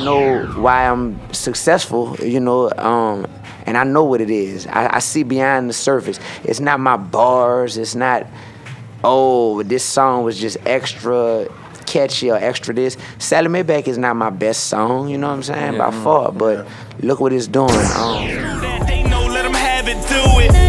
know why I'm successful, you know, and I know what it is. I see beyond the surface. It's not my bars. It's not, oh, this song was just extra catchy or extra this. Sally Maybach is not my best song, you know what I'm saying, by far, but look what it's doing.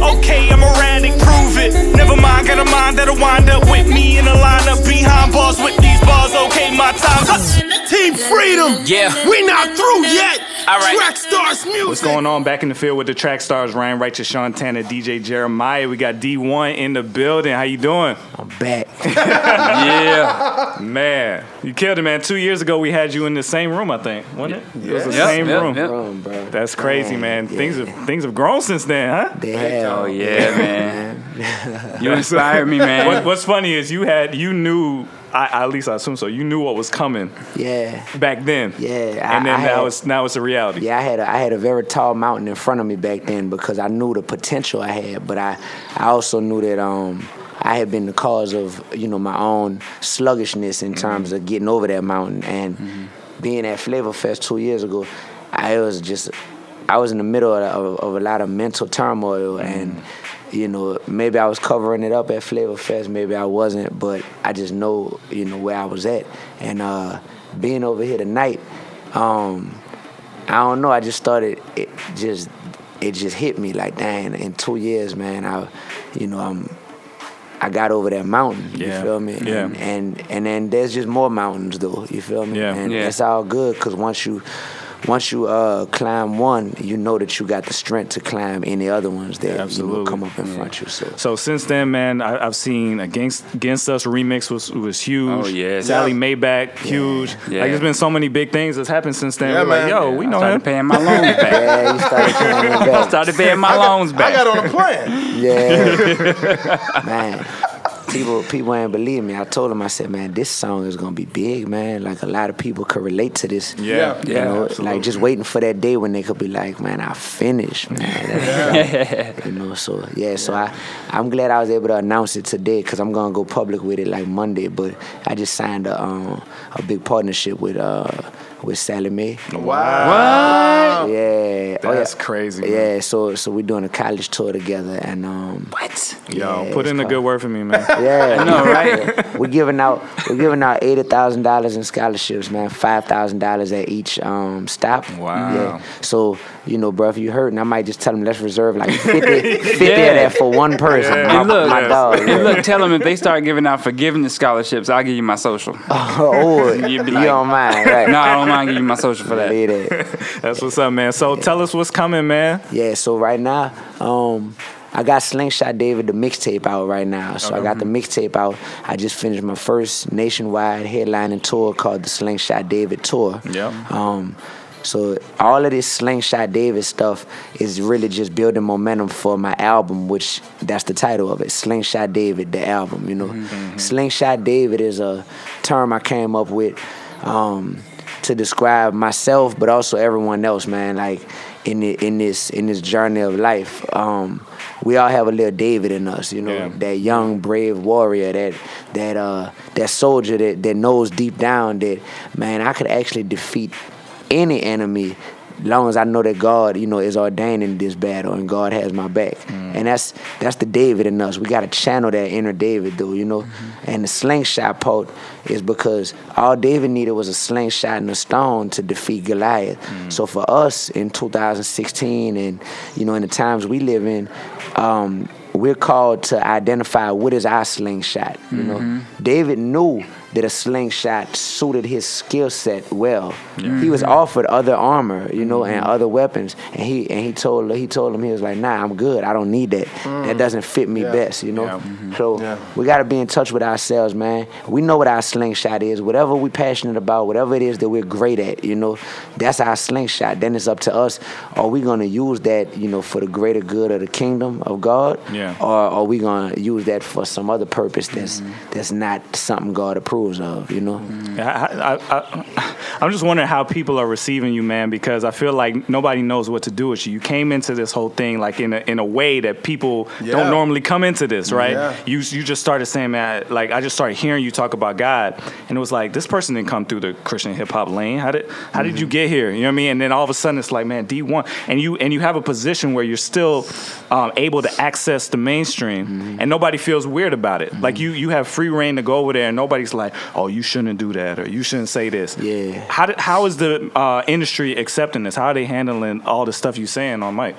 Okay, I'm erratic, prove it. Never mind, got a mind that'll wind up with me in a lineup behind bars with these bars. Okay, my time's Team Freedom. Yeah, we not through yet. All right. Trackstarz music. What's going on back in the field with the Trackstarz? Ryan Righteous, SEANTANA, DJ Jeremiah. We got Dee-1 in the building. How you doing? I'm back. Yeah, man, you killed it, man. 2 years ago, we had you in the same room, I think, wasn't it? Yeah. It was the same room. Bro. That's crazy, man. Things have grown since then, huh? They have. Oh yeah, man. You inspired me, man. What's funny is you knew. At least I assume so. You knew what was coming. Yeah. Back then. Yeah. And then now it's a reality. Yeah, I had a very tall mountain in front of me back then because I knew the potential I had, but I also knew that I had been the cause of, you know, my own sluggishness in terms of getting over that mountain. And being at Flavor Fest 2 years ago, I was in the middle of a lot of mental turmoil, and you know, maybe I was covering it up at Flavor Fest, maybe I wasn't, but I just know, you know, where I was at. And being over here tonight, I don't know, I just started, it just hit me like, dang, in 2 years, man, I got over that mountain, you feel me? Yeah. And then there's just more mountains though, you feel me? Yeah. And it's all good, because once you climb one, you know that you got the strength to climb any other ones that you know, come up in front of you. So since then, man, I've seen Against Us remix was huge. Oh yeah, Sally Maybach, huge. Yeah. Like there's been so many big things that's happened since then. Yeah, We're like, man. yo, we know him. Started paying my loans back. Yeah, you started paying them back. Started paying my loans back. I got on a plan. Yeah, man. People ain't believe me. I told them, I said, man, this song is gonna be big, man. Like a lot of people could relate to this. Yeah. You know, absolutely. like just waiting for that day when they could be like, man, I finished, man. You know, so yeah, so I'm glad I was able to announce it today, because I'm gonna go public with it like Monday. But I just signed a big partnership with Sally Mae. Wow. Yeah. That's crazy, man. Yeah, so we're doing a college tour together, and What? Yo, yeah, put in a good word for me, man. yeah, I know, right? We're giving out $80,000 in scholarships, man. $5,000 at each stop. Wow. Yeah. So, you know, bro, if you hurting, I might just tell them let's reserve like 50 of that for one person. Yeah. My dog. And look, tell them if they start giving out forgiveness scholarships, I'll give you my social. You be like, don't mind, right? No, I don't mind giving you my social for that. Believe that. That's what's up, man. So tell us what's coming, man. Yeah, so right now, I got Slingshot David, the mixtape, out right now. So I got the mixtape out. I just finished my first nationwide headlining tour called the Slingshot David Tour. Yeah. So all of this Slingshot David stuff is really just building momentum for my album, which that's the title of it, Slingshot David, the album, you know. Slingshot David is a term I came up with to describe myself, but also everyone else, man. Like in this journey of life, we all have a little David in us, you know, that young, brave warrior, that soldier that knows deep down that, man, I could actually defeat any enemy, long as I know that God, you know, is ordaining this battle and God has my back. And that's the David in us. We got to channel that inner David, though, you know. And the slingshot part is because all David needed was a slingshot and a stone to defeat Goliath. So for us in 2016 and, you know, in the times we live in, we're called to identify what is our slingshot, you know. David knew that a slingshot suited his skill set well. He was offered other armor, you know, and other weapons, and he told him, he was like, nah, I'm good. I don't need that. That doesn't fit me best, you know. So we got to be in touch with ourselves, man. We know what our slingshot is. Whatever we're passionate about, whatever it is that we're great at, you know, that's our slingshot. Then it's up to us. Are we gonna use that, you know, for the greater good of the kingdom of God, or are we gonna use that for some other purpose that's not something God approves approves of, you know. I'm just wondering how people are receiving you, man, because I feel like nobody knows what to do with you. You came into this whole thing like in a way that people don't normally come into this, right? Yeah. You just started saying, man, like I just started hearing you talk about God, and it was like this person didn't come through the Christian hip hop lane. How did you get here? You know what I mean? And then all of a sudden it's like, man, Dee-1, and you have a position where you're still able to access the mainstream, and nobody feels weird about it. Like you have free reign to go over there, and nobody's like, oh, you shouldn't do that, or you shouldn't say this. Yeah. How is the industry accepting this? How are they handling all the stuff you saying on mic?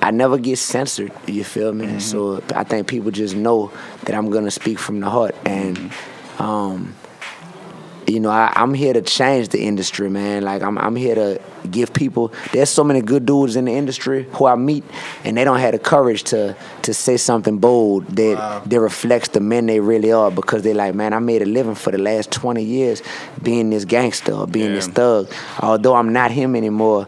I never get censored, you feel me? So I think people just know that I'm gonna speak from the heart, and you know, I'm here to change the industry, man. Like I'm here to give people. There's so many good dudes in the industry who I meet, and they don't have the courage to say something bold that reflects the men they really are, because they're like, man, I made a living for the last 20 years being this gangster or being this thug. Although I'm not him anymore,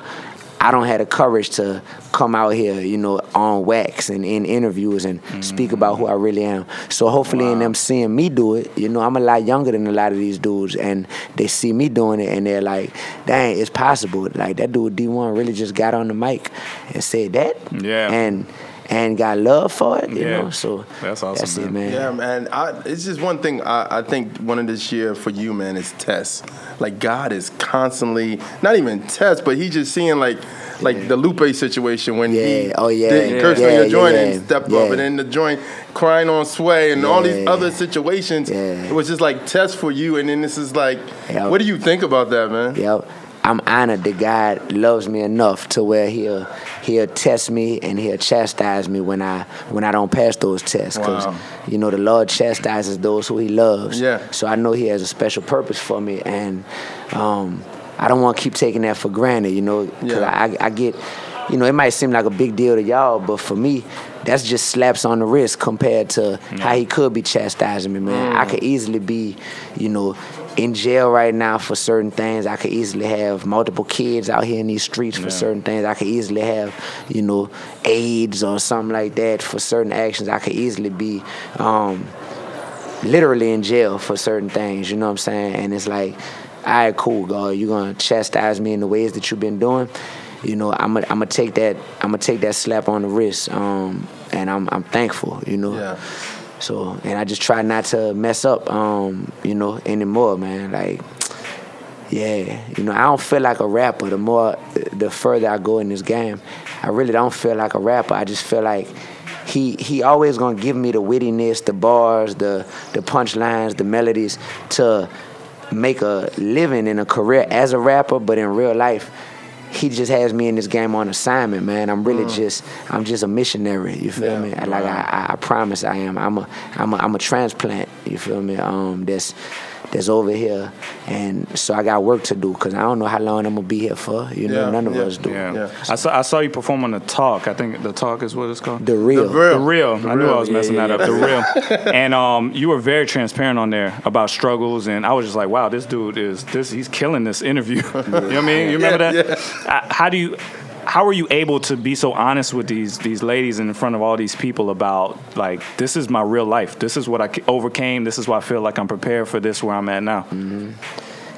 I don't have the courage to come out here, you know, on wax and in interviews and speak about who I really am. So hopefully in them seeing me do it, you know, I'm a lot younger than a lot of these dudes, and they see me doing it and they're like, dang, it's possible. Like that dude Dee-1 really just got on the mic and said that. Yeah. And got love for it, you know. So that's awesome. That's it, man. Yeah, man. It's just one thing. I think one of this year for you, man, is tests. Like God is constantly not even tests, but He just seeing like the Lupe situation when he did curse on your joint and stepped up, and then the joint crying on Sway and all these other situations. It was just like tests for you, and then this is like, what do you think about that, man? Yep. I'm honored that God loves me enough to where He'll test me and He'll chastise me when I don't pass those tests. Because, you know, the Lord chastises those who He loves. Yeah. So I know He has a special purpose for me, and I don't want to keep taking that for granted, you know. Because I get, you know, it might seem like a big deal to y'all, but for me, that's just slaps on the wrist compared to how He could be chastising me, man. I could easily be, you know, in jail right now for certain things. I could easily have multiple kids out here in these streets for certain things. I could easily have, you know, AIDS or something like that for certain actions. I could easily be literally in jail for certain things, you know what I'm saying? And it's like, all right, cool, God, you're gonna chastise me in the ways that you've been doing. You know, I'm gonna take that slap on the wrist, and I'm thankful, you know. Yeah. So, and I just try not to mess up, you know, anymore, man. Like, you know, I don't feel like a rapper. The further I go in this game, I really don't feel like a rapper. I just feel like he always gonna give me the wittiness, the bars, the punchlines, the melodies to make a living and a career as a rapper. But in real life, He just has me in this game on assignment, man. I'm really I'm just a missionary. You feel me? Like I promise I am. I'm a transplant. You feel me? That's over here, and so I got work to do because I don't know how long I'm gonna be here for. You know, none of us do. Yeah. I saw you perform on The Talk. I think The Talk is what it's called. The Real. I knew I was messing that up. The Real. And you were very transparent on there about struggles, and I was just like, wow, this dude he's killing this interview. You know what I mean? You remember that? Yeah. How are you able to be so honest with these ladies in front of all these people about, like, this is my real life. This is what I overcame. This is why I feel like I'm prepared for this where I'm at now. Mm-hmm.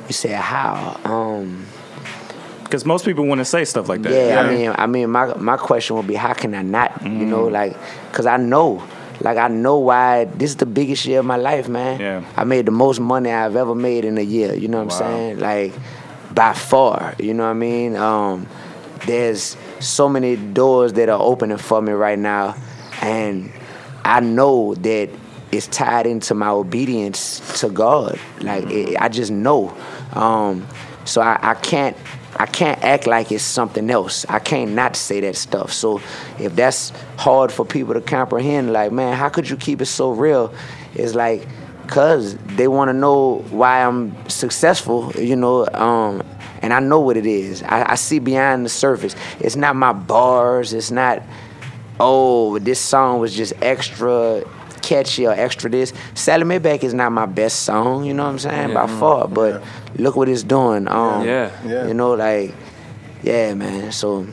You say how? Because most people wouldn't say stuff like that. Yeah, I mean, my question would be, how can I not? You know, like, because I know why this is the biggest year of my life, man. Yeah. I made the most money I've ever made in a year. You know what I'm saying? Like, by far. You know what I mean? There's so many doors that are opening for me right now, and I know that it's tied into my obedience to God. Like I just know. So I can't act like it's something else. I can't not say that stuff. So if that's hard for people to comprehend, like, man, how could you keep it so real? It's like, cause they want to know why I'm successful, you know. And I know what it is. I see beyond the surface. It's not my bars. It's not, oh, this song was just extra catchy or extra this. Sally Maybach is not my best song, you know what I'm saying, by far. But look what it's doing. You know, like, yeah, man. So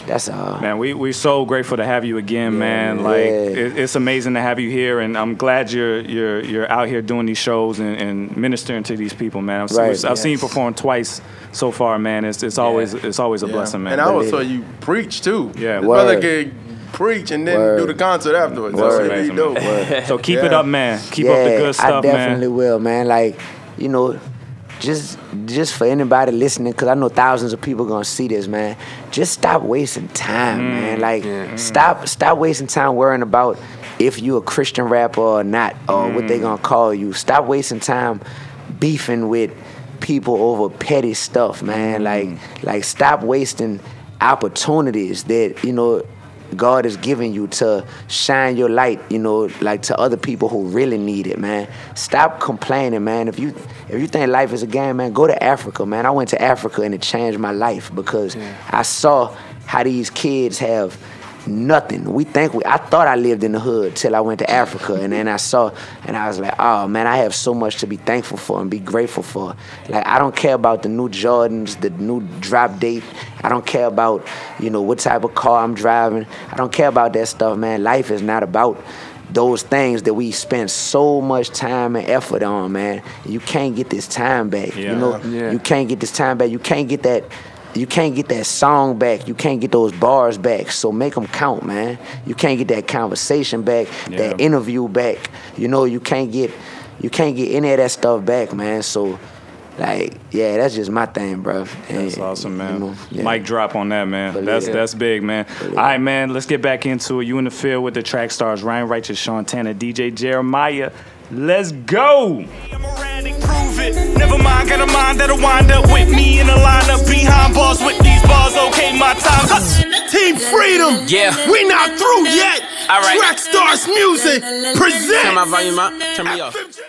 That's all. Man, we're so grateful to have you again, man. Like it's amazing to have you here, and I'm glad you're out here doing these shows and ministering to these people, man. I've seen you perform twice so far, man. It's always a blessing, man. And I also saw you preach too. Yeah, the brother could preach and then do the concert afterwards. That's really dope. So keep it up, man. Keep up the good stuff, man. I man. definitely will, man. Like, you know, just for anybody listening, because I know thousands of people gonna see this, man. Just stop wasting time, man. Like, stop wasting time worrying about if you a Christian rapper or not, or what they gonna call you. Stop wasting time beefing with people over petty stuff, man. Like stop wasting opportunities that, you know, God is giving you to shine your light, you know, like to other people who really need it, man. Stop complaining, man. If you think life is a game, man, go to Africa, man. I went to Africa and it changed my life because I saw how these kids have nothing. I thought I lived in the hood till I went to Africa, and then I saw, and I was like, oh man, I have so much to be thankful for and be grateful for. Like, I don't care about the new Jordans, the new drop date. I don't care about, you know, what type of car I'm driving. I don't care about that stuff, man. Life is not about those things that we spend so much time and effort on, man. You can't get this time back. You know, you can't get this time back. You can't get that song back. You can't get those bars back. So make them count, man. You can't get that conversation back, that interview back. You know, you can't get any of that stuff back, man. So, like, yeah, that's just my thing, bro. That's awesome, man. You know, Mic drop on that, man. That's big, man. All right, man, let's get back into it. You in the field with the Trackstarz, Ryan Righteous, SEANTANA, DJ Jeremiah. Let's go. Prove it. Never mind, got a mind that'll wind up with me in a lineup behind bars with these bars. Okay, my time. Team Freedom. Yeah. We not through yet. All right. Trackstarz music presents. Turn my volume up. Turn me off.